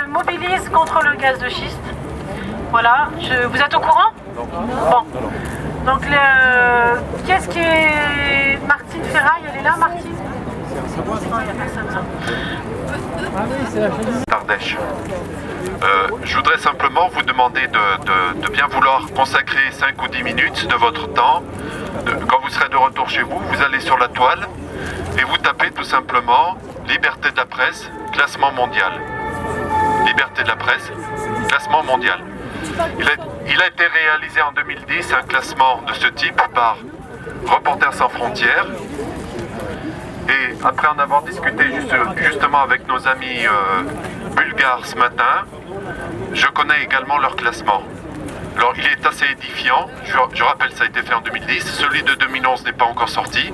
mobilise contre le gaz de schiste. Voilà, vous êtes au courant? Bon. Donc, qu'est-ce qui est... Martine Ferraille, elle est là, Martine? Non, il n'y a personne là. Ardèche. Je voudrais simplement vous demander de bien vouloir consacrer 5 ou 10 minutes de votre temps. Quand vous serez de retour chez vous, vous allez sur la toile et vous tapez tout simplement Liberté de la presse, classement mondial. Liberté de la presse, classement mondial. Il a été réalisé en 2010 un classement de ce type par Reporters sans frontières. Et après en avoir discuté justement avec nos amis bulgares ce matin, je connais également leur classement. Alors il est assez édifiant, je rappelle ça a été fait en 2010, celui de 2011 n'est pas encore sorti.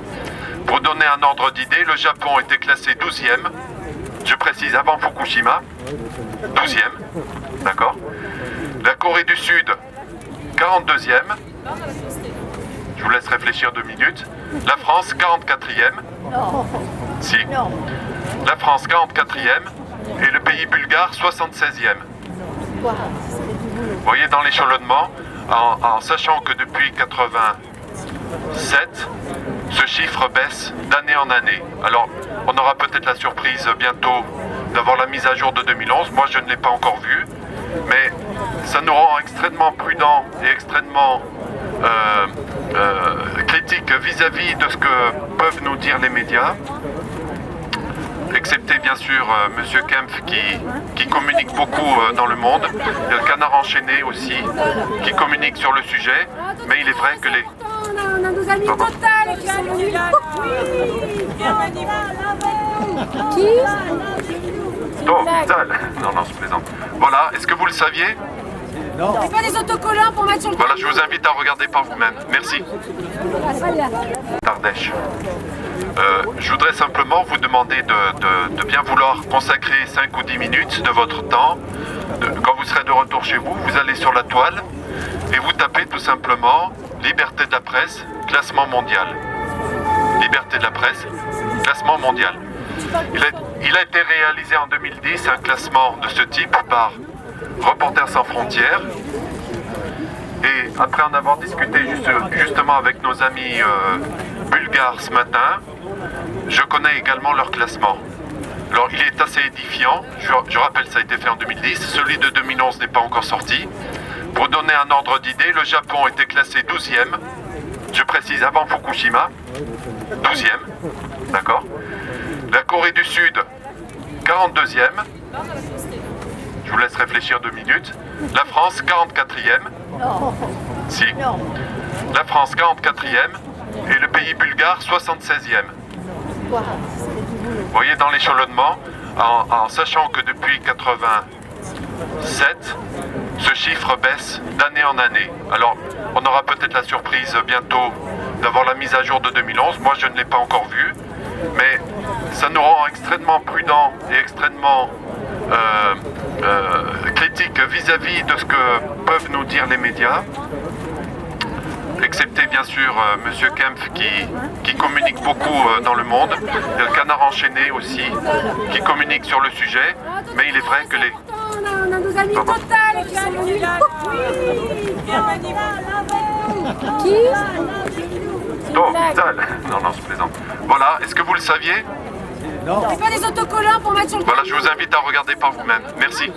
Pour donner un ordre d'idée, le Japon était classé 12e, je précise avant Fukushima, 12e, d'accord. La Corée du Sud, 42e, je vous laisse réfléchir 2 minutes. La France, 44e, si. La France, 44e, et le pays bulgare, 76e. Vous voyez dans l'échelonnement, en sachant que depuis 87, ce chiffre baisse d'année en année. Alors, on aura peut-être la surprise bientôt d'avoir la mise à jour de 2011. Moi, je ne l'ai pas encore vue, mais ça nous rend extrêmement prudents et extrêmement critiques vis-à-vis de ce que peuvent nous dire les médias. Excepté bien sûr Monsieur Kempf qui communique beaucoup dans le monde. Il y a le Canard enchaîné aussi qui communique sur le sujet. Mais il est vrai que les... On a nos amis Total qui sont venus. Qui Total. Non, je plaisante. Voilà, est-ce que vous le saviez? Non. C'est pas des autocollants pour mettre sur le... Voilà, je vous invite à regarder par vous-même. Merci. Ardèche. Je voudrais simplement vous demander de bien vouloir consacrer 5 ou 10 minutes de votre temps. Quand vous serez de retour chez vous, vous allez sur la toile et vous tapez tout simplement Liberté de la presse, classement mondial. Liberté de la presse, classement mondial. Il a été réalisé en 2010 un classement de ce type par Reporters sans frontières. Et après en avoir discuté justement avec nos amis bulgares ce matin, je connais également leur classement. Alors il est assez édifiant, je rappelle ça a été fait en 2010, celui de 2011 n'est pas encore sorti. Pour donner un ordre d'idée, le Japon était classé 12e, je précise avant Fukushima, 12e, d'accord. La Corée du Sud, 42e, je vous laisse réfléchir 2 minutes. La France, 44e, si. La France, 44e, et le pays bulgare, 76e. Vous voyez dans l'échelonnement, en sachant que depuis 87, ce chiffre baisse d'année en année. Alors, on aura peut-être la surprise bientôt d'avoir la mise à jour de 2011. Moi, je ne l'ai pas encore vue, mais ça nous rend extrêmement prudents et extrêmement critiques vis-à-vis de ce que peuvent nous dire les médias. Excepté bien sûr Monsieur Kempf qui communique beaucoup dans le monde. Il y a le Canard enchaîné aussi qui communique sur le sujet. Mais il est vrai que les... On a nos amis Total qui sont venus. Qui Total. Non, je plaisante. Voilà, est-ce que vous le saviez? Non. C'est pas des autocollants pour mettre sur le... Voilà, je vous invite à regarder par vous-même. Merci.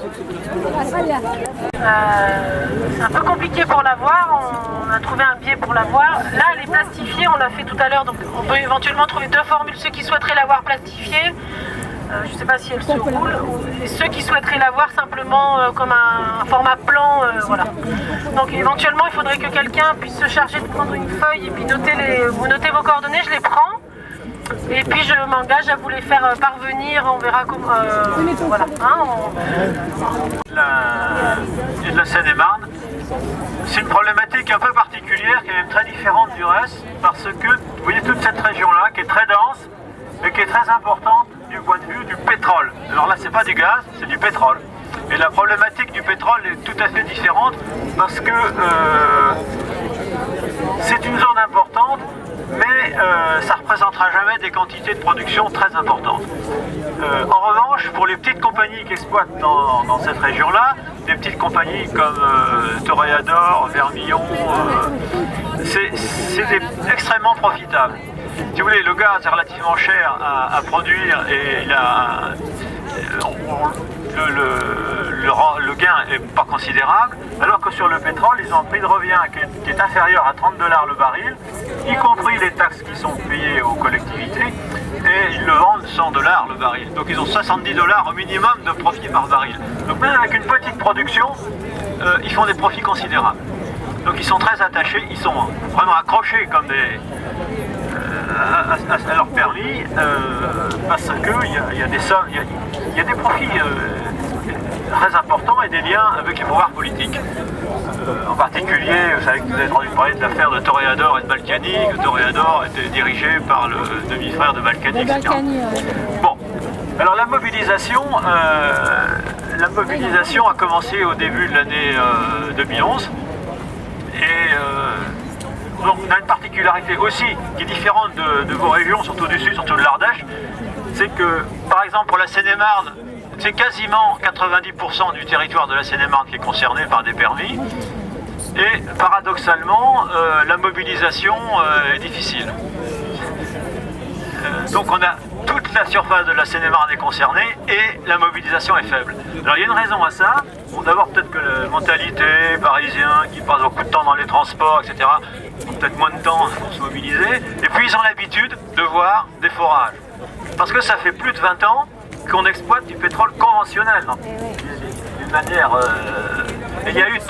C'est un peu compliqué pour la voir, on a trouvé un biais pour la voir. Là, elle est plastifiée, on l'a fait tout à l'heure, donc on peut éventuellement trouver 2 formules. Ceux qui souhaiteraient la voir plastifiée, je ne sais pas si elle se roule, et ceux qui souhaiteraient la voir simplement comme un format plan, voilà. Donc éventuellement, il faudrait que quelqu'un puisse se charger de prendre une feuille et puis vous notez vos coordonnées, je les prends. Et puis je m'engage à vous les faire parvenir, on verra comment... voilà. De la Seine-et-Marne. C'est une problématique un peu particulière qui est même très différente du reste parce que vous voyez toute cette région-là qui est très dense et qui est très importante du point de vue du pétrole. Alors là, c'est pas du gaz, c'est du pétrole. Et la problématique du pétrole est tout à fait différente parce que c'est une zone importante mais ça ne représentera jamais des quantités de production très importantes. En revanche, pour les petites compagnies qui exploitent dans cette région-là, des petites compagnies comme Toréador, Vermillon, c'est extrêmement profitable. Si vous voulez, le gaz est relativement cher à produire et le gain n'est pas considérable, alors que sur le pétrole, ils ont un prix de revient qui est inférieur à 30 $ le baril, y compris les taxes qui sont payées aux collectivités, et ils le vendent 100 $ le baril. Donc ils ont 70 $ au minimum de profit par baril. Donc même avec une petite production, ils font des profits considérables. Donc ils sont très attachés, ils sont vraiment accrochés comme à leur permis, parce qu'il y a des sommes, il y a des profits très importants et des liens avec les pouvoirs politiques. En particulier, vous savez que vous avez entendu parler de l'affaire de Toréador et de Balkany, que Toréador était dirigé par le demi-frère de Balkany, etc. Bon, alors la mobilisation a commencé au début de l'année 2011 et donc on a une particularité aussi qui est différente de vos régions, surtout du sud, surtout de l'Ardèche, c'est que par exemple pour la Seine-et-Marne, c'est quasiment 90% du territoire de la Seine-et-Marne qui est concerné par des permis. Et paradoxalement, la mobilisation est difficile. Donc on a toute la surface de la Seine-et-Marne est concernée et la mobilisation est faible. Alors il y a une raison à ça. Bon, d'abord peut-être que la mentalité parisiens qui passent beaucoup de temps dans les transports, etc., ont peut-être moins de temps pour se mobiliser. Et puis ils ont l'habitude de voir des forages. Parce que ça fait plus de 20 ans qu'on exploite du pétrole conventionnel, d'une manière... et il y a eu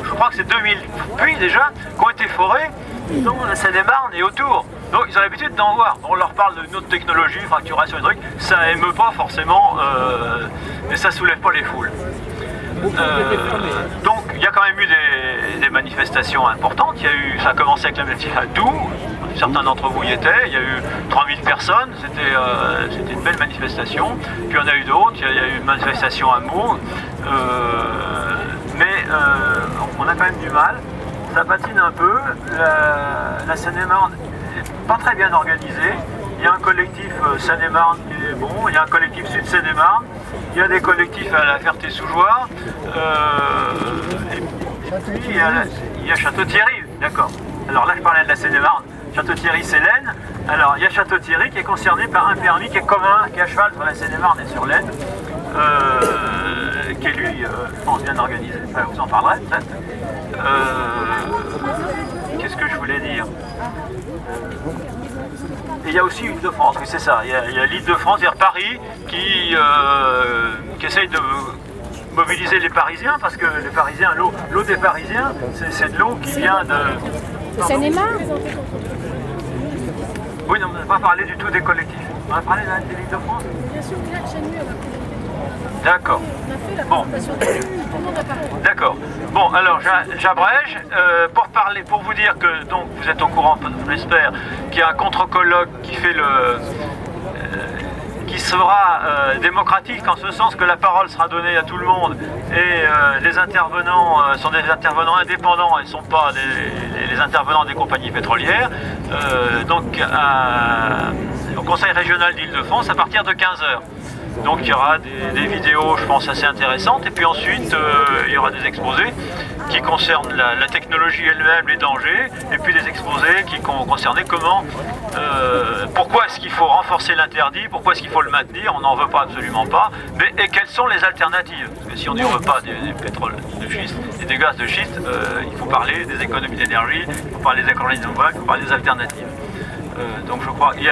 je crois que c'est 2000 puits déjà, qui ont été forés dans la Seine-et-Marne et autour. Donc ils ont l'habitude d'en voir. On leur parle d'une autre technologie, fracturation et trucs, ça émeut pas forcément, mais ça soulève pas les foules. Donc il y a quand même eu des manifestations importantes. Ça a commencé avec la manifestation à Doubs. Certains d'entre vous y étaient, il y a eu 3000 personnes, c'était une belle manifestation. Puis on a eu d'autres, il y a eu une manifestation à Meaux, mais on a quand même du mal, ça patine un peu, la Seine-et-Marne n'est pas très bien organisée. Il y a un collectif Seine-et-Marne qui est bon, il y a un collectif Sud Seine-et-Marne, il y a des collectifs à la Ferté-sous-Jouarre, et puis il y a Château-Thierry, d'accord. Alors là je parlais de la Seine-et-Marne. Château-Thierry, c'est l'Aisne. Alors, il y a Château-Thierry qui est concerné par un permis qui est commun, qui est à cheval sur la Seine-et-Marne et sur l'Aisne, qui est lui, je pense, bien organisé. Enfin, vous en parlerez peut-être. Qu'est-ce que je voulais dire? Et il y a aussi l'Île-de-France, oui, c'est ça. Il y a l'Île-de-France, c'est-à-dire Paris, qui essaye de mobiliser les Parisiens, parce que les Parisiens, l'eau des Parisiens, c'est de l'eau qui vient de... Seine-et-Marne. Oui, non, on n'a pas parlé du tout des collectifs. On a parlé de l'Île-de-France. Bien sûr, Jacques Chanu. D'accord. On a fait la Bon. présentation. Tout le monde a parlé. D'accord. Bon, alors j'abrège pour vous dire que donc vous êtes au courant, j'espère, qu'il y a un contre-colloque qui fait qui sera démocratique en ce sens que la parole sera donnée à tout le monde et les intervenants sont des intervenants indépendants et ne sont pas les intervenants des compagnies pétrolières. Donc au Conseil régional d'Île-de-France à partir de 15h. Donc il y aura des vidéos, je pense, assez intéressantes, et puis ensuite il y aura des exposés qui concernent la technologie elle-même, les dangers, et puis des exposés qui concernaient pourquoi est-ce qu'il faut renforcer l'interdit, pourquoi est-ce qu'il faut le maintenir, on n'en veut pas, absolument pas, et quelles sont les alternatives. Parce que si on ne veut pas des pétroles de schiste et des gaz de schiste, il faut parler des économies d'énergie, il faut parler des économies renouvelables, il faut parler des alternatives. Donc je crois qu'il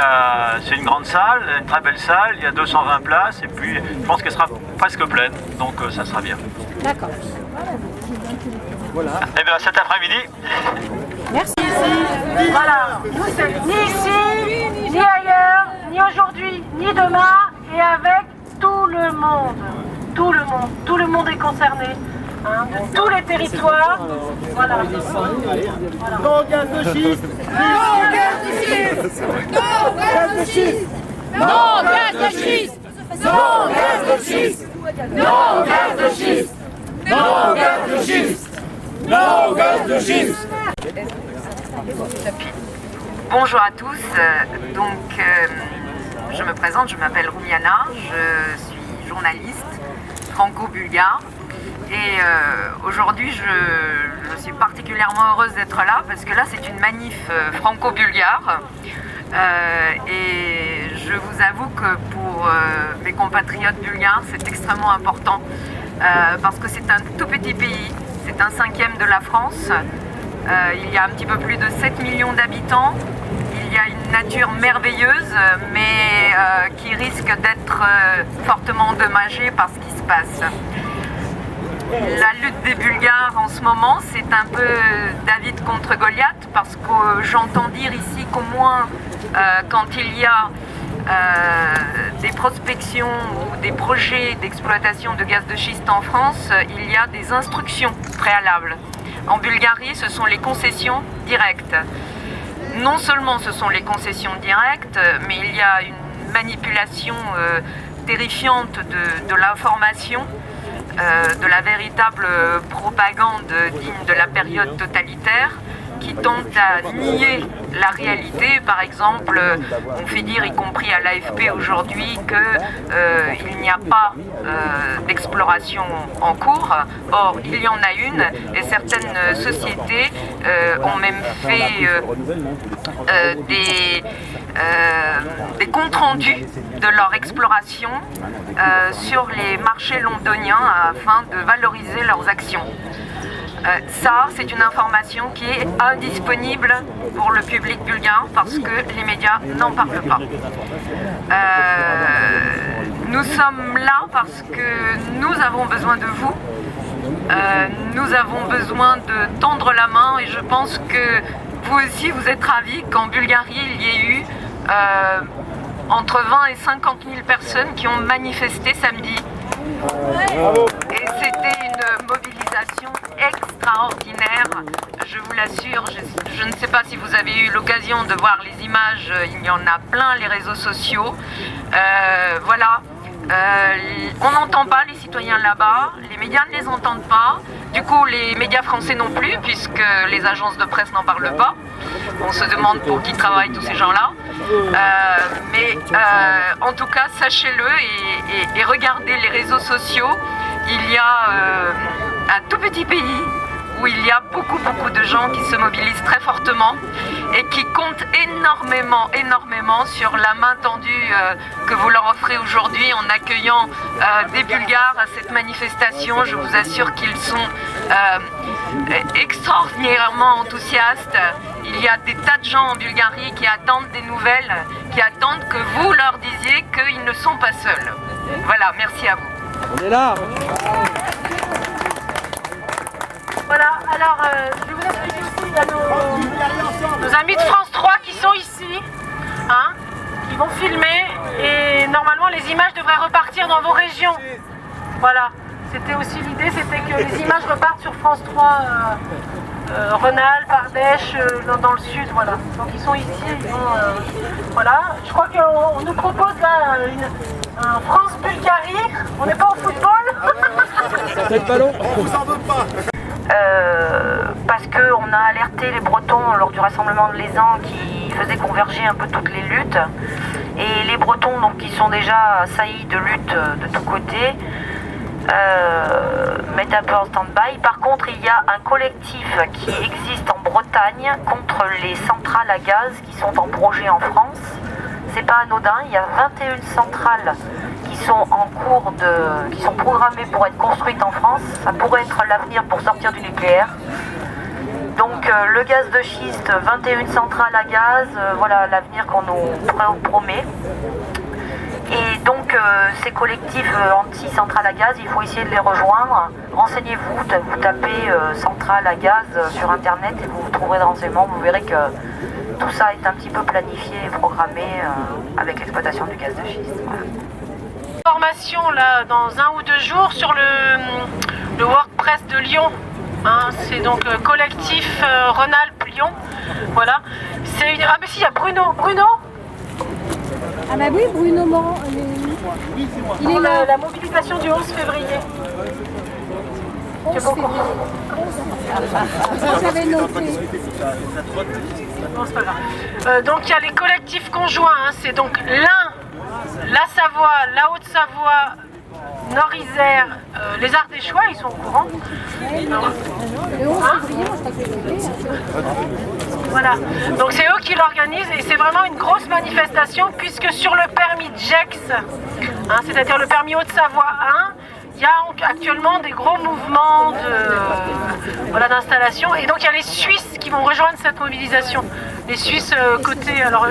c'est une grande salle, une très belle salle, il y a 220 places et puis je pense qu'elle sera presque pleine, donc ça sera bien. D'accord. Voilà. Et bien cet après-midi. Merci. Voilà, nous c'est ni ici, ni ailleurs, ni aujourd'hui, ni demain, et avec tout le monde. Tout le monde. Tout le monde est concerné. Hein, de tous les territoires. Voilà. Non gaz de schiste. Non gaz de schiste. Non gaz de schiste. Non gaz de schiste. Non gaz de schiste. Non gaz de schiste. Non gaz de schiste. Non gaz de schiste. Bonjour à tous. Je me présente, je m'appelle Roumiana, je suis journaliste franco-bulgare et aujourd'hui je suis particulièrement heureuse d'être là parce que là c'est une manif franco-bulgare et je vous avoue que pour mes compatriotes bulgares c'est extrêmement important parce que c'est un tout petit pays, c'est un 5e de la France. Il y a un petit peu plus de 7 millions d'habitants. Il y a une nature merveilleuse, mais qui risque d'être fortement endommagée par ce qui se passe. La lutte des Bulgares en ce moment, c'est un peu David contre Goliath, parce que j'entends dire ici qu'au moins quand il y a des prospections ou des projets d'exploitation de gaz de schiste en France, il y a des instructions préalables. En Bulgarie, ce sont les concessions directes. Non seulement ce sont les concessions directes, mais il y a une manipulation terrifiante de l'information, de la véritable propagande digne de la période totalitaire, qui tente à nier la réalité. Par exemple, on fait dire, y compris à l'AFP aujourd'hui, qu'il n'y a pas d'exploration en cours. Or, il y en a une, et certaines sociétés ont même fait des comptes rendus de leur exploration sur les marchés londoniens afin de valoriser leurs actions. Ça, c'est une information qui est indisponible pour le public bulgare parce que les médias n'en parlent pas. Nous sommes là parce que nous avons besoin de vous. Nous avons besoin de tendre la main et je pense que vous aussi, vous êtes ravis qu'en Bulgarie, il y ait eu entre 20 et 50 000 personnes qui ont manifesté samedi. Et c'était une mobilisation extraordinaire, je vous l'assure. Je ne sais pas si vous avez eu l'occasion de voir les images, il y en a plein les réseaux sociaux. Voilà, on n'entend pas les citoyens là-bas, les médias ne les entendent pas, du coup les médias français non plus, puisque les agences de presse n'en parlent pas. On se demande pour qui travaillent tous ces gens-là. Mais en tout cas, sachez-le et regardez les réseaux sociaux. Il y a un tout petit pays où il y a beaucoup de gens qui se mobilisent très fortement et qui comptent énormément sur la main tendue que vous leur offrez aujourd'hui en accueillant des Bulgares à cette manifestation. Je vous assure qu'ils sont extraordinairement enthousiastes. Il y a des tas de gens en Bulgarie qui attendent des nouvelles, qui attendent que vous leur disiez qu'ils ne sont pas seuls. Voilà, merci à vous. On est là. Voilà, alors je vais vous expliquer aussi, il y a nos amis de France 3 qui sont ici, hein, qui vont filmer et normalement les images devraient repartir dans vos régions. Voilà, c'était aussi l'idée, c'était que les images repartent sur France 3, Rhône-Alpes, Ardèche, dans le sud, voilà. Donc ils sont ici, ils vont, voilà. Je crois qu'on nous propose là un France-Bulgarie, on n'est pas au football. Tête ballon, on vous en veut pas. Parce qu'on a alerté les Bretons lors du rassemblement de l'Aisan qui faisait converger un peu toutes les luttes. Et les Bretons, donc, qui sont déjà assaillis de luttes de tous côtés, mettent un peu en stand-by. Par contre, il y a un collectif qui existe en Bretagne contre les centrales à gaz qui sont en projet en France. C'est pas anodin, il y a 21 centrales qui sont en cours qui sont programmées pour être construites en France. Ça pourrait être l'avenir pour sortir du nucléaire. Donc le gaz de schiste, 21 centrales à gaz, voilà l'avenir qu'on nous promet. Et donc ces collectifs anti-centrales à gaz, il faut essayer de les rejoindre. Renseignez-vous, vous tapez centrale à gaz sur internet et vous trouverez des renseignements. Vous verrez que tout ça est un petit peu planifié et programmé avec l'exploitation du gaz de schiste. Voilà. Formation là dans 1 ou 2 jours sur le WordPress de Lyon. Hein, c'est donc collectif Rhône-Alpes Lyon. Voilà. Ah mais si, il y a Bruno. Ah bah oui, Bruno Morand, il est là. La mobilisation du 11 février. J'avais noté. Bon, c'est pas grave. Donc il y a les collectifs conjoints, hein, c'est donc l'Ain, la Savoie, la Haute-Savoie, Nord-Isère, les Ardéchois, ils sont au courant. Le 11 février, moi je crois que c'est noté. Voilà, donc c'est eux qui l'organisent et c'est vraiment une grosse manifestation puisque sur le permis JEX, hein, c'est-à-dire le permis Haute-Savoie 1, il y a actuellement des gros mouvements d'installation et donc il y a les Suisses qui vont rejoindre cette mobilisation. Les Suisses côté, alors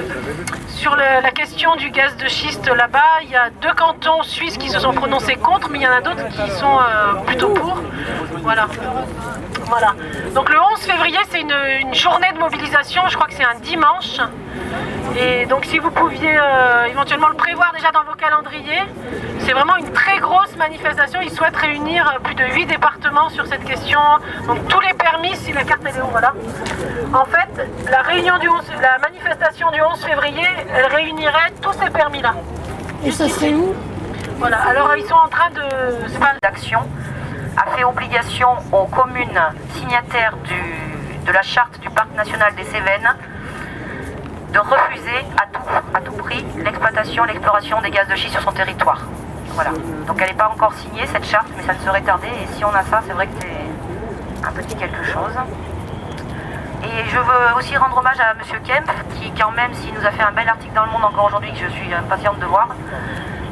sur la question du gaz de schiste là-bas, il y a 2 cantons suisses qui se sont prononcés contre, mais il y en a d'autres qui sont plutôt pour. Voilà. Voilà. Donc le 11 février, c'est une journée de mobilisation, je crois que c'est un dimanche. Et donc si vous pouviez éventuellement le prévoir déjà dans vos calendriers, c'est vraiment une très grosse manifestation. Ils souhaitent réunir plus de 8 départements sur cette question. Donc tous les permis, si la carte est où, voilà. En fait, la manifestation du 11 février, elle réunirait tous ces permis-là. Et ce serait où? Voilà, alors ils sont en train de... D'action a fait obligation aux communes signataires de la charte du Parc national des Cévennes de refuser à tout prix l'exploration des gaz de schiste sur son territoire. Voilà. Donc elle n'est pas encore signée cette charte, mais ça ne serait tardé. Et si on a ça, c'est vrai que c'est un petit quelque chose. Et je veux aussi rendre hommage à M. Kempf, qui quand même, s'il nous a fait un bel article dans Le Monde encore aujourd'hui, que je suis impatiente de voir,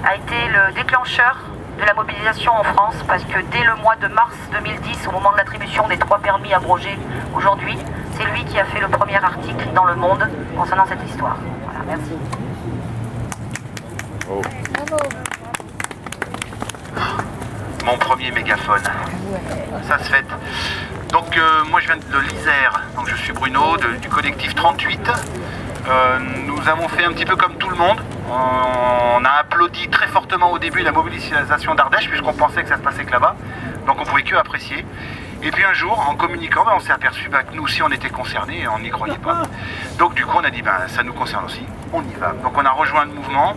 a été le déclencheur de la mobilisation en France, parce que dès le mois de mars 2010, au moment de l'attribution des 3 permis abrogés aujourd'hui, c'est lui qui a fait le premier article dans Le Monde concernant cette histoire. Voilà, merci. Oh. Mon premier mégaphone. Ça se fête. Donc moi je viens de l'Isère, donc je suis Bruno du collectif 38. Nous avons fait un petit peu comme tout le monde. On a applaudi très fortement au début la mobilisation d'Ardèche, puisqu'on pensait que ça se passait que là-bas. Donc on pouvait que apprécier. Et puis un jour, en communiquant, on s'est aperçu que nous aussi on était concernés et on n'y croyait pas. Donc du coup on a dit ça nous concerne aussi, on y va. Donc on a rejoint le mouvement.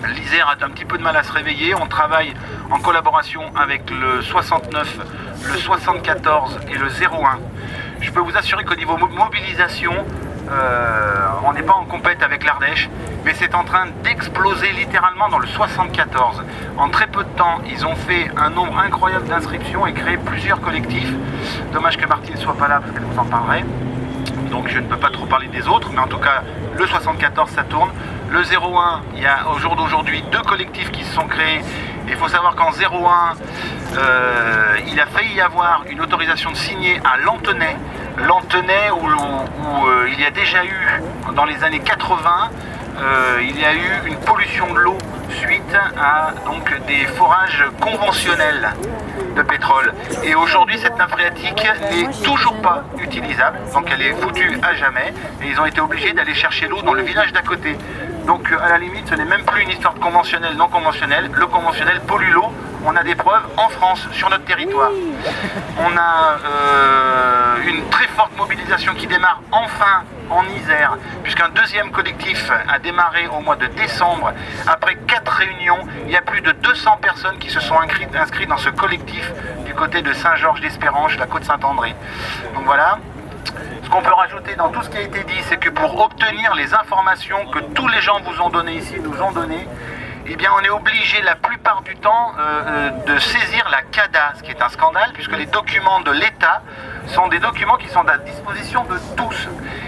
L'Isère a un petit peu de mal à se réveiller. On travaille en collaboration avec le 69, le 74 et le 01. Je peux vous assurer qu'au niveau mobilisation, on n'est pas en compète avec l'Ardèche, mais c'est en train d'exploser littéralement dans le 74. En très peu de temps, ils ont fait un nombre incroyable d'inscriptions et créé plusieurs collectifs. Dommage que Martine ne soit pas là parce qu'elle vous en parlerait. Donc je ne peux pas trop parler des autres, mais en tout cas, le 74 ça tourne. Le 01, il y a au jour d'aujourd'hui 2 collectifs qui se sont créés. Il faut savoir qu'en 01, il a failli y avoir une autorisation de signer à Lantenay. Lantenay où il y a déjà eu, dans les années 80, il y a eu une pollution de l'eau suite à donc, des forages conventionnels de pétrole. Et aujourd'hui, cette nappe phréatique n'est toujours pas utilisable, donc elle est foutue à jamais. Et ils ont été obligés d'aller chercher l'eau dans le village d'à côté. Donc à la limite, ce n'est même plus une histoire de conventionnel, non conventionnel. Le conventionnel pollue l'eau. On a des preuves en France, sur notre territoire. On a une très forte mobilisation qui démarre enfin en Isère, puisqu'un deuxième collectif a démarré au mois de décembre. Après 4 réunions, il y a plus de 200 personnes qui se sont inscrites dans ce collectif du côté de Saint-Georges-d'Espérange, la côte Saint-André. Donc voilà. Ce qu'on peut rajouter dans tout ce qui a été dit, c'est que pour obtenir les informations que tous les gens vous ont données ici, nous ont données, eh bien on est obligé la plupart du temps de saisir la CADA, ce qui est un scandale, puisque les documents de l'État sont des documents qui sont à disposition de tous.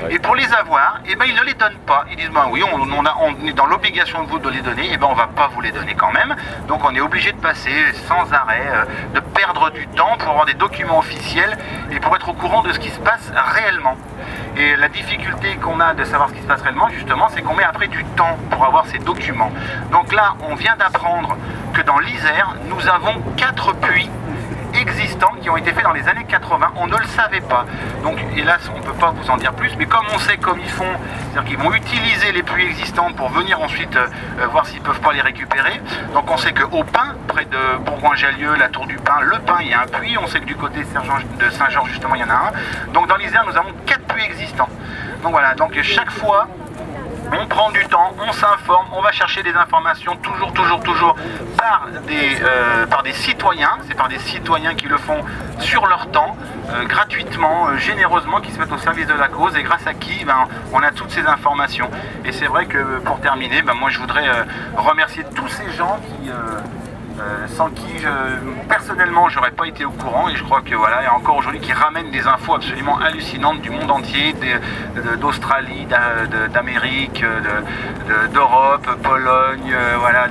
Et pour les avoir, eh ben, ils ne les donnent pas. Ils disent, oui, on est dans l'obligation de vous de les donner, eh ben, on ne va pas vous les donner quand même. Donc on est obligé de passer sans arrêt, de perdre du temps pour avoir des documents officiels et pour être au courant de ce qui se passe réellement. Et la difficulté qu'on a de savoir ce qui se passe réellement, justement, c'est qu'on met après du temps pour avoir ces documents. Donc là, on vient d'apprendre que dans l'Isère, nous avons 4 puits existants qui ont été faits dans les années 80. On ne le savait pas. Donc hélas, on ne peut pas vous en dire plus, mais comme on sait comme ils font, c'est-à-dire qu'ils vont utiliser les puits existants pour venir ensuite voir s'ils ne peuvent pas les récupérer. Donc on sait qu'au Pin, près de Bourgoin-Jallieu, la Tour du Pin, le Pin, il y a un puits. On sait que du côté de Saint-Georges, justement, il y en a un. Donc dans l'Isère, nous avons 4 puits existants. Donc voilà, donc chaque fois On prend du temps, on s'informe, on va chercher des informations toujours par des citoyens. C'est par des citoyens qui le font sur leur temps, gratuitement, généreusement, qui se mettent au service de la cause et grâce à qui on a toutes ces informations. Et c'est vrai que pour terminer, moi je voudrais remercier tous ces gens sans qui personnellement j'aurais pas été au courant, et je crois que voilà, et encore aujourd'hui qui ramènent des infos absolument hallucinantes du monde entier, d'Australie, d'Amérique, d'Europe, Pologne, voilà,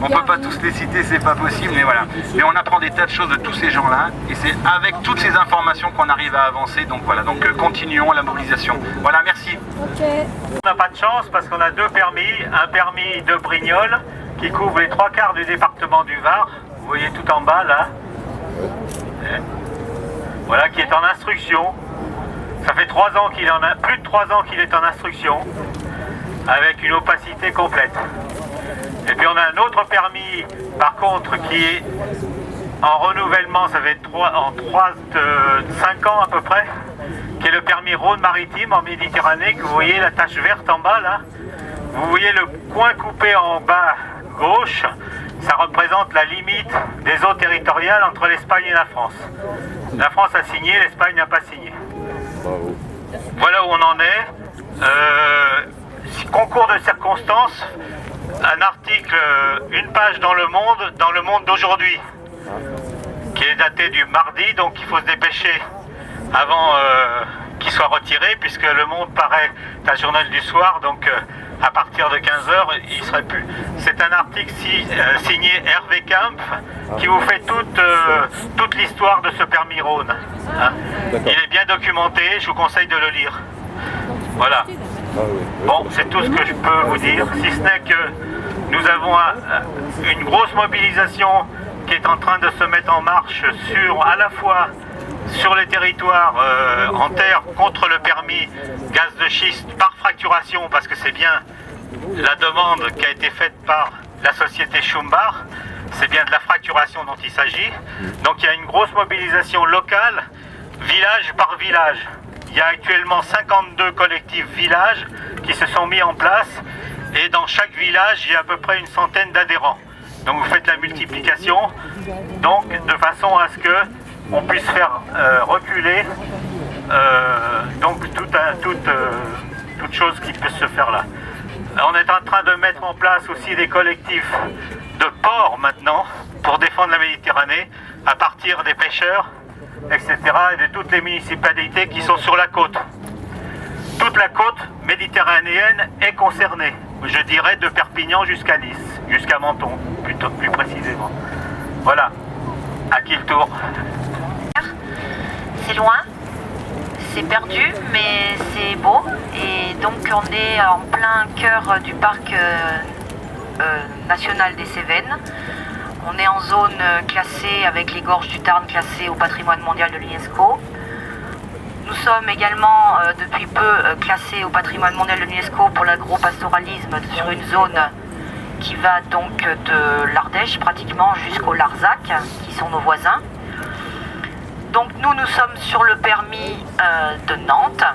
on peut pas tous les citer, c'est pas possible, mais voilà. Mais on apprend des tas de choses de tous ces gens-là, et c'est avec toutes ces informations qu'on arrive à avancer, donc voilà, donc continuons la mobilisation. Voilà, merci. On n'a pas de chance parce qu'on a deux permis, un permis de Brignoles qui couvre les 3/4 du département du Var, vous voyez tout en bas là, voilà, qui est en instruction. Ça fait 3 ans qu'il en a, plus de 3 ans qu'il est en instruction, avec une opacité complète. Et puis on a un autre permis, par contre, qui est en renouvellement, ça fait 5 ans à peu près, qui est le permis Rhône-Maritime en Méditerranée, que vous voyez la tache verte en bas là. Vous voyez le coin coupé en bas gauche, ça représente la limite des eaux territoriales entre l'Espagne et la France. La France a signé, l'Espagne n'a pas signé. Voilà où on en est. Concours de circonstances, un article, une page dans le Monde d'aujourd'hui, qui est daté du mardi, donc il faut se dépêcher avant qu'il soit retiré, puisque le Monde paraît un journal du soir, donc à partir de 15h, il ne serait plus. C'est un article signé Hervé Kempf qui vous fait toute l'histoire de ce permis Rhône. Hein. Il est bien documenté, je vous conseille de le lire. Voilà. Bon, c'est tout ce que je peux vous dire, si ce n'est que nous avons une grosse mobilisation qui est en train de se mettre en marche à la fois sur les territoires en terre contre le permis gaz de schiste par fracturation, parce que c'est bien la demande qui a été faite par la société Schumbar, c'est bien de la fracturation dont il s'agit. Donc il y a une grosse mobilisation locale, village par village. Il y a actuellement 52 collectifs villages qui se sont mis en place, et dans chaque village il y a à peu près une centaine d'adhérents. Donc vous faites la multiplication, donc de façon à ce que on puisse faire reculer donc toute chose qui peut se faire là. On est en train de mettre en place aussi des collectifs de ports maintenant pour défendre la Méditerranée à partir des pêcheurs, etc. et de toutes les municipalités qui sont sur la côte. Toute la côte méditerranéenne est concernée, je dirais de Perpignan jusqu'à Nice, jusqu'à Menton, plus précisément. Voilà, à qui le tour? C'est loin, c'est perdu, mais c'est beau. Et donc on est en plein cœur du parc national des Cévennes. On est en zone classée avec les gorges du Tarn classées au patrimoine mondial de l'UNESCO. Nous sommes également depuis peu classés au patrimoine mondial de l'UNESCO pour l'agropastoralisme sur une zone qui va donc de l'Ardèche pratiquement jusqu'au Larzac, qui sont nos voisins. Donc nous sommes sur le permis de Nantes,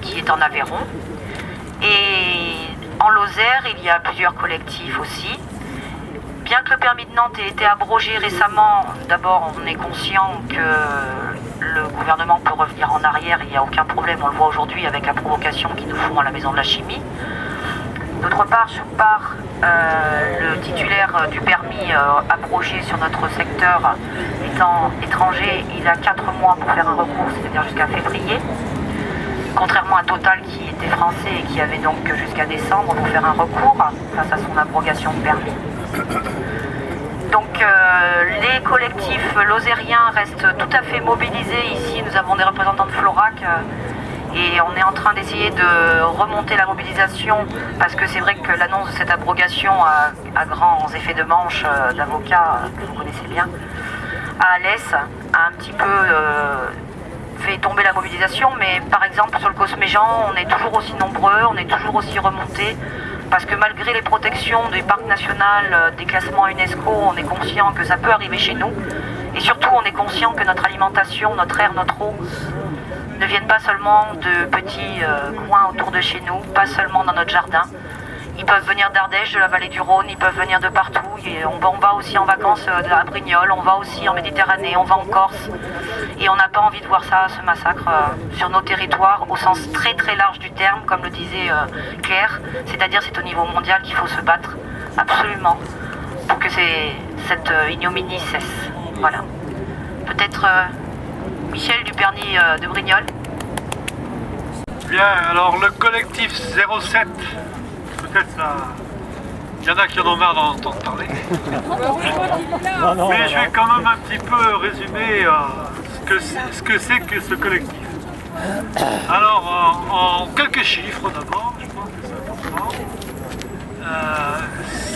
qui est en Aveyron. Et en Lozère, il y a plusieurs collectifs aussi. Bien que le permis de Nantes ait été abrogé récemment, d'abord on est conscient que le gouvernement peut revenir en arrière, il n'y a aucun problème, on le voit aujourd'hui avec la provocation qu'ils nous font à la Maison de la Chimie. D'autre part, le titulaire du permis abrogé sur notre secteur étant étranger, il a 4 mois pour faire un recours, c'est-à-dire jusqu'à février. Contrairement à Total qui était français et qui avait donc jusqu'à décembre pour faire un recours face à son abrogation de permis. Donc les collectifs lozériens restent tout à fait mobilisés. Ici, nous avons des représentants de Florac et on est en train d'essayer de remonter la mobilisation parce que c'est vrai que l'annonce de cette abrogation à grands effets de manche d'avocats que vous connaissez bien à Alès a un petit peu fait tomber la mobilisation, mais par exemple sur le Cosméjean, on est toujours aussi nombreux, on est toujours aussi remontés. Parce que malgré les protections du parc national, des classements UNESCO, on est conscient que ça peut arriver chez nous. Et surtout, on est conscient que notre alimentation, notre air, notre eau ne viennent pas seulement de petits coins autour de chez nous, pas seulement dans notre jardin. Ils peuvent venir d'Ardèche, de la vallée du Rhône, ils peuvent venir de partout. Et on va aussi en vacances à Brignoles, on va aussi en Méditerranée, on va en Corse. Et on n'a pas envie de voir ça, ce massacre, sur nos territoires, au sens très très large du terme, comme le disait Claire. C'est-à-dire c'est au niveau mondial qu'il faut se battre, absolument, pour que cette ignominie cesse. Voilà. Peut-être Michel du Pernis de Brignoles. Bien, alors le collectif 07, peut-être ça... Il y en a qui en ont marre d'en entendre parler. Mais je vais quand même un petit peu résumer ce que c'est que ce collectif. Alors, en quelques chiffres d'abord, je pense que c'est important.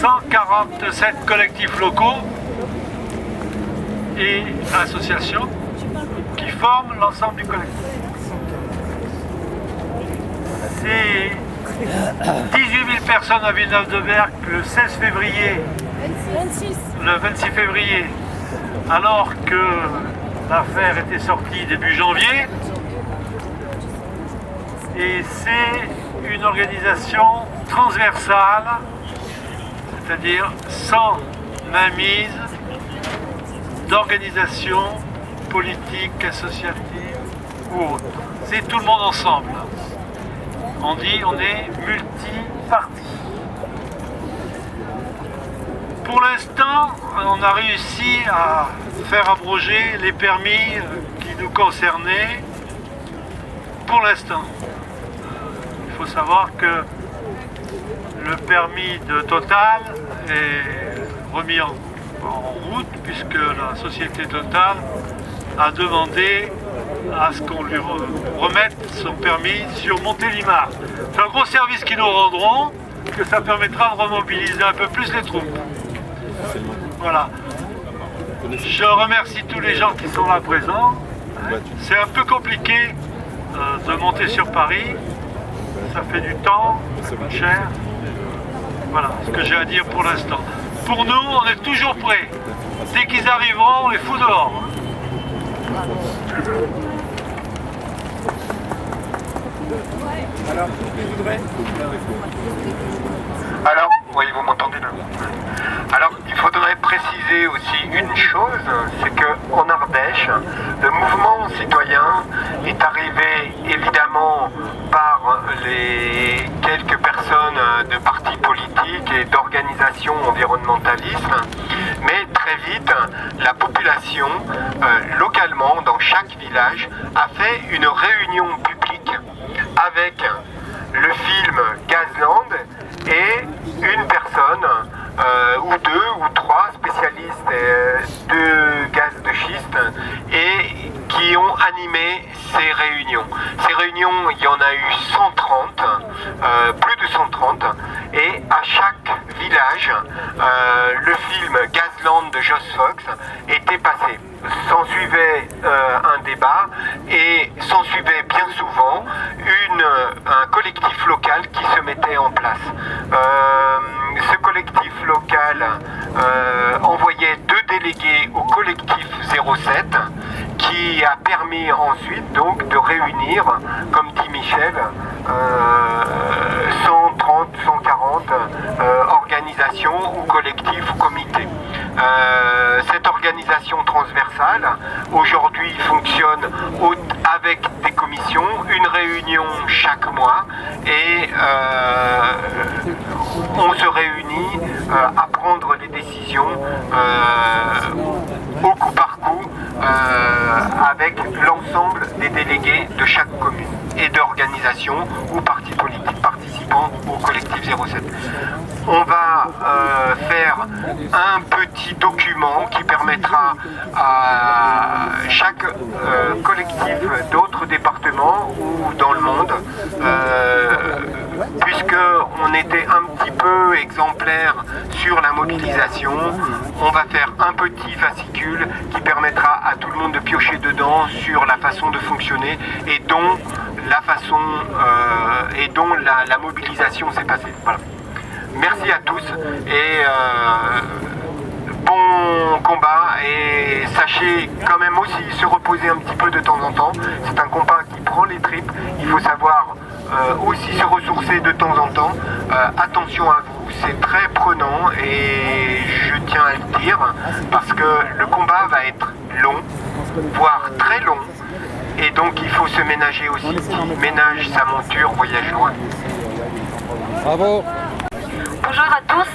147 collectifs locaux et associations qui forment l'ensemble du collectif. C'est 18 000 personnes à Villeneuve-de-Berg le 16 février, le 26 février, alors que l'affaire était sortie début janvier. Et c'est une organisation transversale, c'est-à-dire sans mainmise d'organisation politique, associative ou autre. C'est tout le monde ensemble. On dit on est multi-parti. Pour l'instant, on a réussi à faire abroger les permis qui nous concernaient. Pour l'instant, il faut savoir que le permis de Total est remis en route puisque la société Total a demandé à ce qu'on lui remette son permis sur Montélimar. C'est un gros service qu'ils nous rendront, que ça permettra de remobiliser un peu plus les troupes. Voilà. Je remercie tous les gens qui sont là présents. C'est un peu compliqué de monter sur Paris. Ça fait du temps, ça coûte cher. Voilà ce que j'ai à dire pour l'instant. Pour nous, on est toujours prêts. Dès qu'ils arriveront, on les fout dehors. Alors, oui, vous m'entendez là. Alors, il faudrait préciser aussi une chose, c'est qu'en Ardèche, le mouvement citoyen est arrivé évidemment par les quelques personnes de partis politiques et d'organisations environnementalistes, mais très vite, la population, localement, dans chaque village, a fait une réunion publique avec le film Gazland et une personne ou deux ou trois spécialistes de gaz de schiste et qui ont animé ces réunions. Ces réunions, il y en a eu 130, plus de 130, et à chaque village, le film Gazland de Joss Fox était passé. S'en suivait un débat et s'en suivait bien souvent un collectif local qui se mettait en place. Ce collectif local envoyait 2 délégués au collectif 07 qui a permis ensuite donc de réunir, comme dit Michel, 130, 140 organisations ou collectifs ou comités. Cette organisation transversale aujourd'hui fonctionne avec des commissions, une réunion chaque mois et on se réunit à prendre les décisions au coup par coup avec l'ensemble des délégués de chaque commune et d'organisations ou partis politiques participant au collectif 07. On va faire un petit document qui permettra à chaque collectif d'autres départements ou dans le monde, puisque on était un petit peu exemplaire sur la mobilisation, on va faire un petit fascicule qui permettra à tout le monde de piocher dedans sur la façon de fonctionner et dont la façon et dont la mobilisation s'est passée. Voilà. Merci à tous et bon combat et sachez sachez quand même aussi se reposer un petit peu de temps en temps. C'est un combat qui prend les tripes. Il faut savoir aussi se ressourcer de temps en temps. Attention à vous, c'est très prenant et je tiens à le dire parce que le combat va être long, voire très long. Et donc il faut se ménager aussi. Qui ménage sa monture voyage loin. Bravo. Bonjour à tous.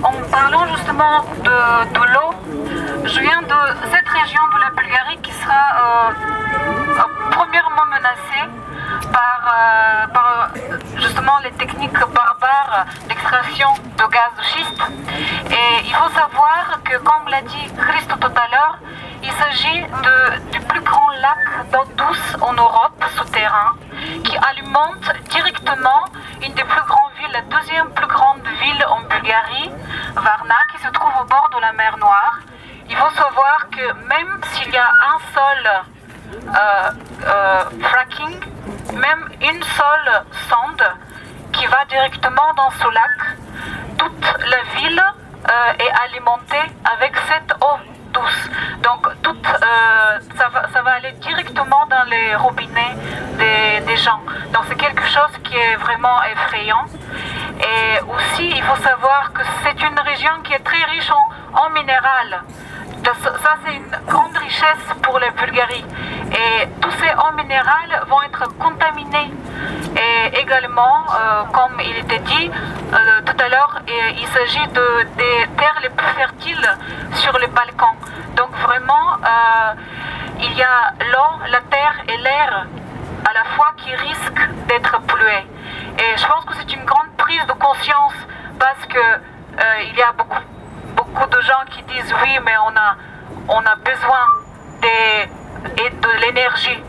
En parlant justement de l'eau, je viens de cette région de la Bulgarie qui sera premièrement menacée par justement les techniques barbares d'extraction de gaz de schiste. Et il faut savoir que, comme l'a dit Christo tout à l'heure, il s'agit du plus grand lac d'eau douce en Europe souterrain qui alimente directement une des plus grandes villes, la deuxième plus grande ville en Bulgarie, Varna, qui se trouve au bord de la mer Noire. Il faut savoir que même s'il y a un seul fracking, même une seule sonde qui va directement dans ce lac, toute la ville est alimentée avec cette eau douce. Donc ça va aller directement dans les robinets des gens. Donc c'est quelque chose qui est vraiment effrayant. Et aussi il faut savoir que c'est une région qui est très riche en minéral. Ça c'est une grande richesse pour la Bulgarie. Et tous ces eaux minérales vont être contaminés. Et également, comme il était dit tout à l'heure, il s'agit des terres les plus fertiles sur les Balkans. Donc vraiment, il y a l'eau, la terre et l'air à la fois qui risquent d'être pollués. Et je pense que c'est une grande prise de conscience parce que il y a beaucoup de gens qui disent oui, mais on a besoin de l'énergie.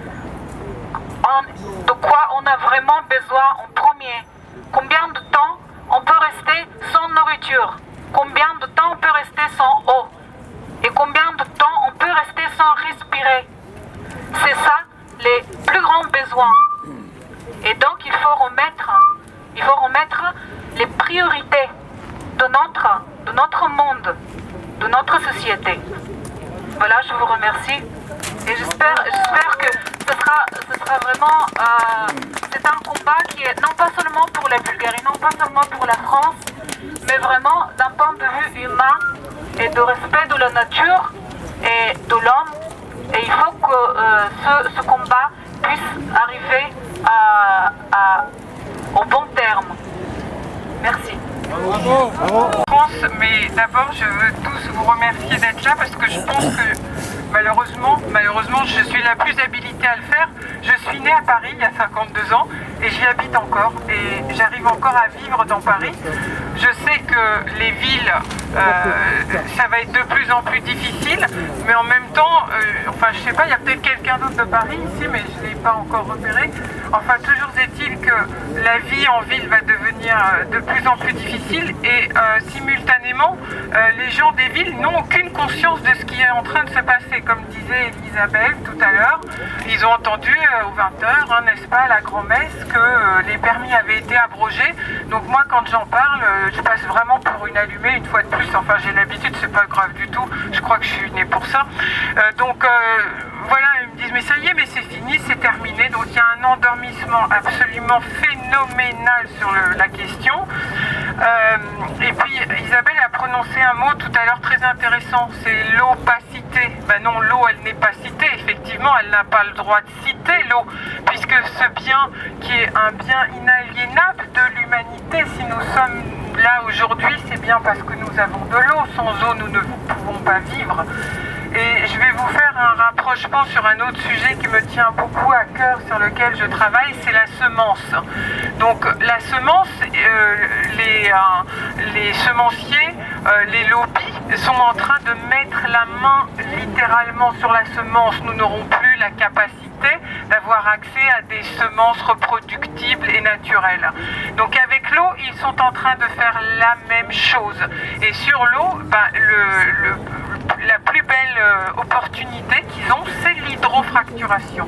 De quoi on a vraiment besoin en premier? Combien de temps on peut rester sans nourriture? Combien de temps on peut rester sans eau? Et combien de temps on peut rester sans respirer? C'est ça les plus grands besoins. Et donc il faut remettre les priorités de notre monde, de notre société. Voilà, je vous remercie. Et j'espère que ce sera vraiment... c'est un combat qui est non pas seulement pour la Bulgarie, non pas seulement pour la France, mais vraiment d'un point de vue humain et de respect de la nature et de l'homme. Et il faut que ce combat puisse arriver au bon terme. Merci. Bravo. Mais d'abord, je veux tous vous remercier d'être là parce que je pense que malheureusement, je suis la plus habilitée à le faire. Je suis née à Paris il y a 52 ans et j'y habite encore et j'arrive encore à vivre dans Paris. Je sais que les villes, ça va être de plus en plus difficile, mais en même temps, je sais pas, il y a peut-être quelqu'un d'autre de Paris ici, mais je ne l'ai pas encore repéré. Enfin, toujours est-il que la vie en ville va devenir de plus en plus difficile et simultanément, les gens des villes n'ont aucune conscience de ce qui est en train de se passer. Comme disait Isabelle tout à l'heure, ils ont entendu aux 20h, n'est-ce pas, à la grand-messe, que les permis avaient été abrogés. Donc moi, quand j'en parle, je passe vraiment pour une allumée une fois de plus. Enfin, j'ai l'habitude, c'est pas grave du tout. Je crois que je suis née pour ça. Voilà, ils me disent mais ça y est, mais c'est fini, c'est terminé. Donc il y a un endormissement absolument phénoménal sur la question. Et puis Isabelle a prononcé un mot tout à l'heure très intéressant, c'est l'opacité. Ben non, l'eau elle n'est pas citée, effectivement elle n'a pas le droit de citer l'eau, puisque ce bien qui est un bien inaliénable de l'humanité, si nous sommes là aujourd'hui, c'est bien parce que nous avons de l'eau. Sans eau nous ne pouvons pas vivre. Et je vais vous faire un rapprochement sur un autre sujet qui me tient beaucoup à cœur, sur lequel je travaille, c'est la semence. Donc la semence, les semenciers, les lobbies sont en train de mettre la main littéralement sur la semence. Nous n'aurons plus la capacité d'avoir accès à des semences reproductibles et naturelles. Donc avec l'eau, ils sont en train de faire la même chose. Et sur l'eau, la plus belle opportunité qu'ils ont, c'est l'hydrofracturation.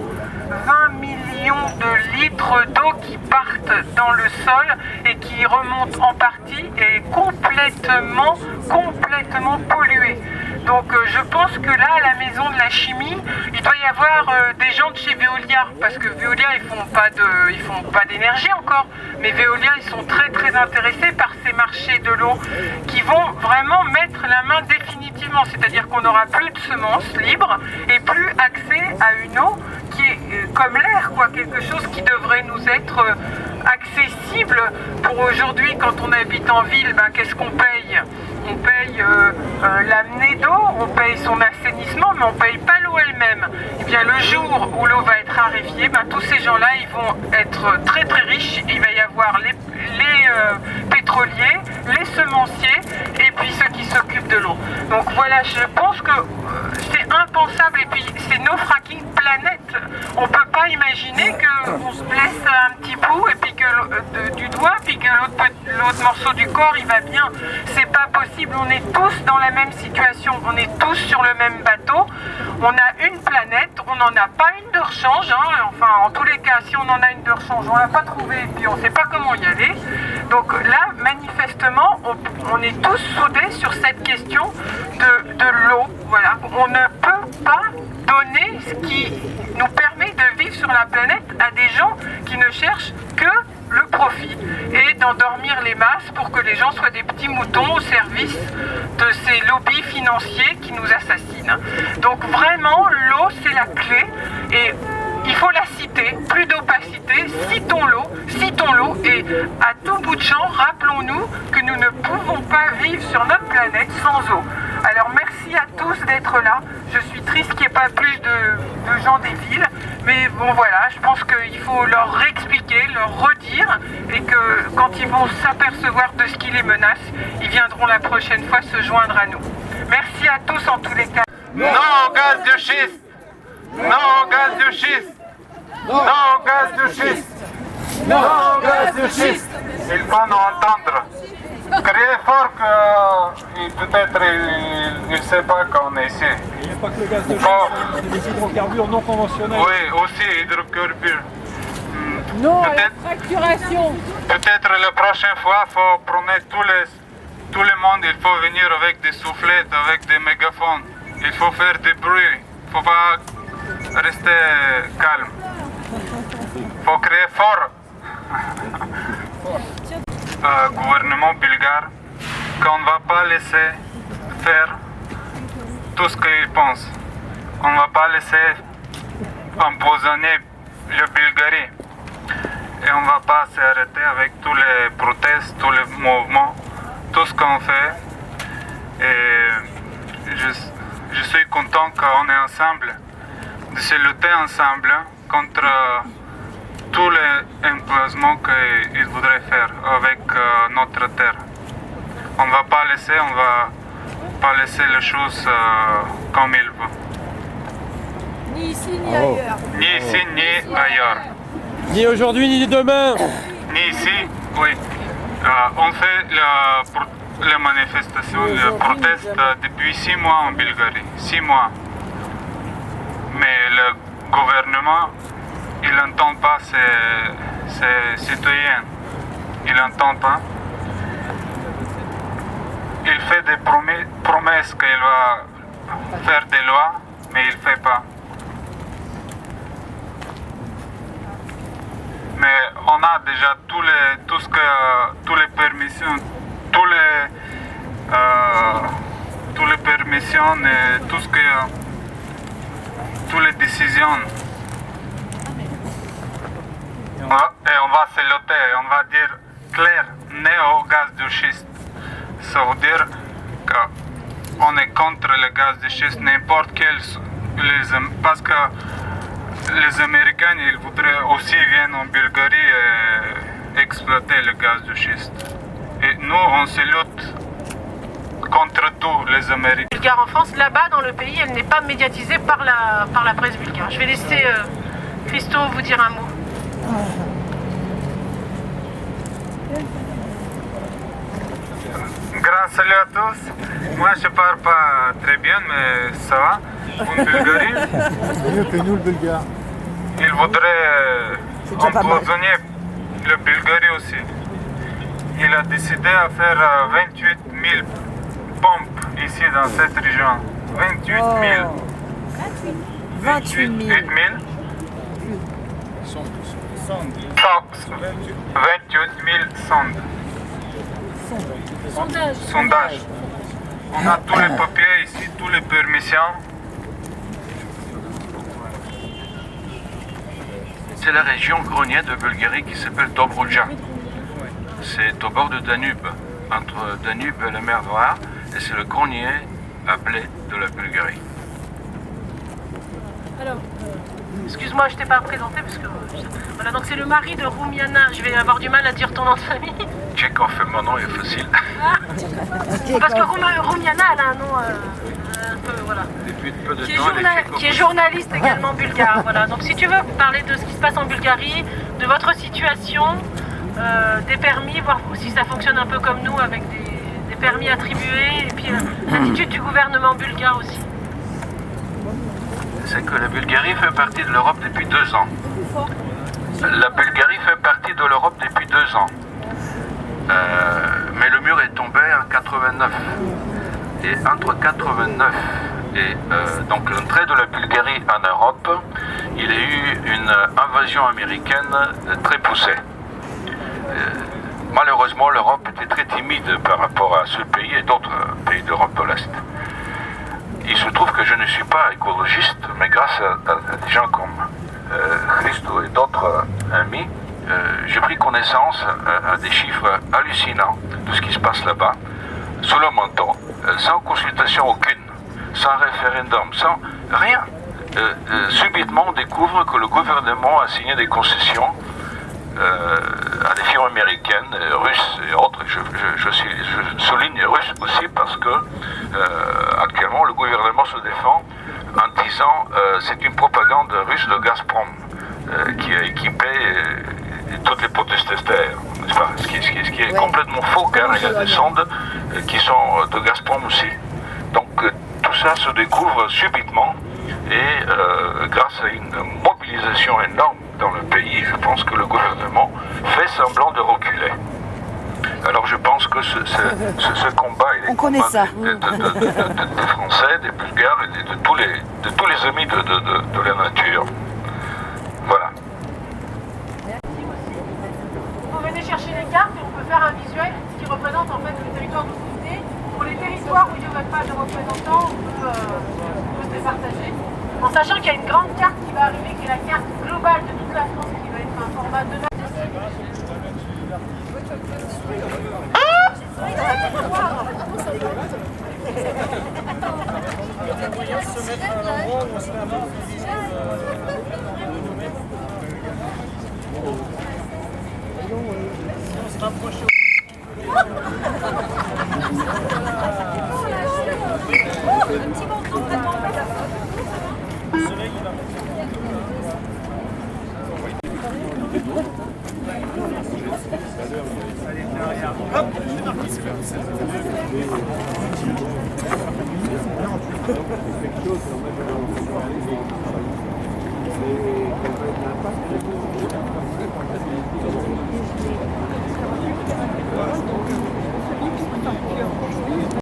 20 millions de litres d'eau qui partent dans le sol et qui remontent en partie et complètement polluée. Donc je pense que là, à la maison de la chimie, il doit y avoir des gens de chez Veolia, parce que Veolia, ils font pas d'énergie encore, mais Veolia, ils sont très très intéressés par ces marchés de l'eau qui vont vraiment mettre la main définitivement, c'est-à-dire qu'on n'aura plus de semences libres et plus accès à une eau qui est comme l'air, quoi, quelque chose qui devrait nous être accessible. Pour aujourd'hui, quand on habite en ville, ben, qu'est-ce qu'on paye? On paye l'amener d'eau, on paye son assainissement, mais on ne paye pas l'eau elle-même. Et bien le jour où l'eau va être raréfiée, ben, tous ces gens-là, ils vont être très très riches. Il va y avoir les pétroliers, les semenciers et puis ceux qui s'occupent de l'eau. Donc voilà, je pense que c'est impensable et puis c'est no fracking planète. On ne peut pas imaginer qu'on se blesse un petit bout et puis que du doigt, puis que l'autre morceau du corps il va bien. C'est pas possible, on est tous dans la même situation, on est tous sur le même bateau. On a une planète, on n'en a pas une de rechange, hein. Enfin en tous les cas, si on en a une de rechange, on l'a pas trouvée et puis on ne sait pas comment y aller. Donc là, manifestement, on est tous soudés sur cette question de l'eau. Voilà. On ne peut pas donner ce qui nous permet de vivre sur la planète à des gens qui ne cherchent que le profit et d'endormir les masses pour que les gens soient des petits moutons au service de ces lobbies financiers qui nous assassinent. Donc vraiment, l'eau, c'est la clé et il faut la citer, plus d'opacité, citons l'eau et à tout bout de champ, rappelons-nous que nous ne pouvons pas vivre sur notre planète sans eau. Alors merci à tous d'être là, je suis triste qu'il n'y ait pas plus de gens des villes, mais bon voilà, je pense qu'il faut leur réexpliquer, leur redire et que quand ils vont s'apercevoir de ce qui les menace, ils viendront la prochaine fois se joindre à nous. Merci à tous en tous les cas. Non au gaz de schiste! Non au gaz de schiste! Non au gaz de schiste! Non au gaz de schiste! Il faut nous entendre. Criez fort que peut-être il ne sait pas qu'on est ici. Il n'y a pas que le gaz de schiste, des hydrocarbures non conventionnels. Oui, aussi hydrocarbures. Non à la fracturation. Peut-être la prochaine fois, il faut promettre tout le monde, il faut venir avec des soufflettes, avec des mégaphones. Il faut faire du bruit. Il ne faut pas rester calme. Il faut crier fort. Gouvernement bulgare, qu'on ne va pas laisser faire tout ce qu'il pense. On ne va pas laisser empoisonner le Bulgarie. Et on ne va pas s'arrêter avec tous les protestes, tous les mouvements, tout ce qu'on fait. Et je suis content qu'on est ensemble, de se lutter ensemble contre tous les emplacements qu'ils voudraient faire avec notre terre. On ne va pas laisser les choses comme ils veulent. Ni ici ni ailleurs. Ni ici ni ailleurs. Ni aujourd'hui ni demain. Ni ici, oui. On fait la manifestation, le proteste depuis 6 mois en Bulgarie. 6 mois. Mais le gouvernement, il n'entend pas ses citoyens. Il n'entend pas. Il fait des promesses qu'il va faire des lois, mais il ne fait pas. Mais on a déjà toutes les permissions, et toutes les décisions. Et on va se lutter, on va dire clair, né au gaz de schiste. Ça veut dire qu'on est contre le gaz de schiste, n'importe quel. Parce que les Américains, ils voudraient aussi venir en Bulgarie et exploiter le gaz de schiste. Et nous, on se lutte contre tous les Américains. Bulgare en France, là-bas dans le pays, elle n'est pas médiatisée par la presse bulgare. Je vais laisser Christo vous dire un mot. Grand salut à tous. Moi, je parle pas très bien, mais ça va. En Bulgarie, Mieux que nous le bulgare. ils voudraient empoisonner le Bulgarie aussi. Il a décidé à faire 28 000 pompes ici dans cette région. 28 000. 28 000. 28 000 sondes. Sondage. On a tous les papiers ici, toutes les permissions. C'est la région grenière de Bulgarie qui s'appelle Dobroudja. C'est au bord de Danube, entre Danube et la mer Noire, et c'est le grenier à blé de la Bulgarie. Alors, excuse-moi, je t'ai pas présenté parce que... Voilà, donc c'est le mari de Roumiana. Je vais avoir du mal à dire ton nom de famille. Tchekhov, mon nom est facile. Parce que Roumiana, elle a un nom un peu, voilà. Depuis peu de Qui temps, est journaliste également bulgare. Voilà. Donc si tu veux parler de ce qui se passe en Bulgarie, de votre situation, des permis, voir si ça fonctionne un peu comme nous avec des permis attribués, et puis l'attitude du gouvernement bulgare aussi. C'est que la Bulgarie fait partie de l'Europe depuis 2 ans. La Bulgarie fait partie de l'Europe depuis 2 ans. Mais le mur est tombé en 89. Et entre 89 et donc l'entrée de la Bulgarie en Europe, il y a eu une invasion américaine très poussée. Malheureusement, l'Europe était très timide par rapport à ce pays et d'autres pays d'Europe de l'Est. Il se trouve que je ne suis pas écologiste, mais grâce à des gens comme Christo et d'autres amis, j'ai pris connaissance à des chiffres hallucinants de ce qui se passe là-bas, sous le manteau, sans consultation aucune, sans référendum, sans rien. Subitement, on découvre que le gouvernement a signé des concessions à des firmes américaines, russes et autres. Je souligne russes aussi parce que actuellement le gouvernement se défend en disant c'est une propagande russe de Gazprom qui a équipé toutes les protestataires, n'est-ce pas? Ce qui est complètement faux car il y a des sondes qui sont de Gazprom aussi. Donc tout ça se découvre subitement et grâce à une mobilisation énorme dans le pays, je pense que le gouvernement fait semblant de reculer. Alors je pense que ce combat, il est combat des Français, des Bulgares et de tous les amis de la nature. Voilà. Vous venez chercher les cartes et on peut faire un visuel qui représente en fait le territoire d'où vous venez. Pour les territoires où il n'y aurait pas de représentants, on peut se départager. En sachant qu'il y a une grande carte qui va arriver, qui est la carte globale de toute la France, qui va être un format de Hop,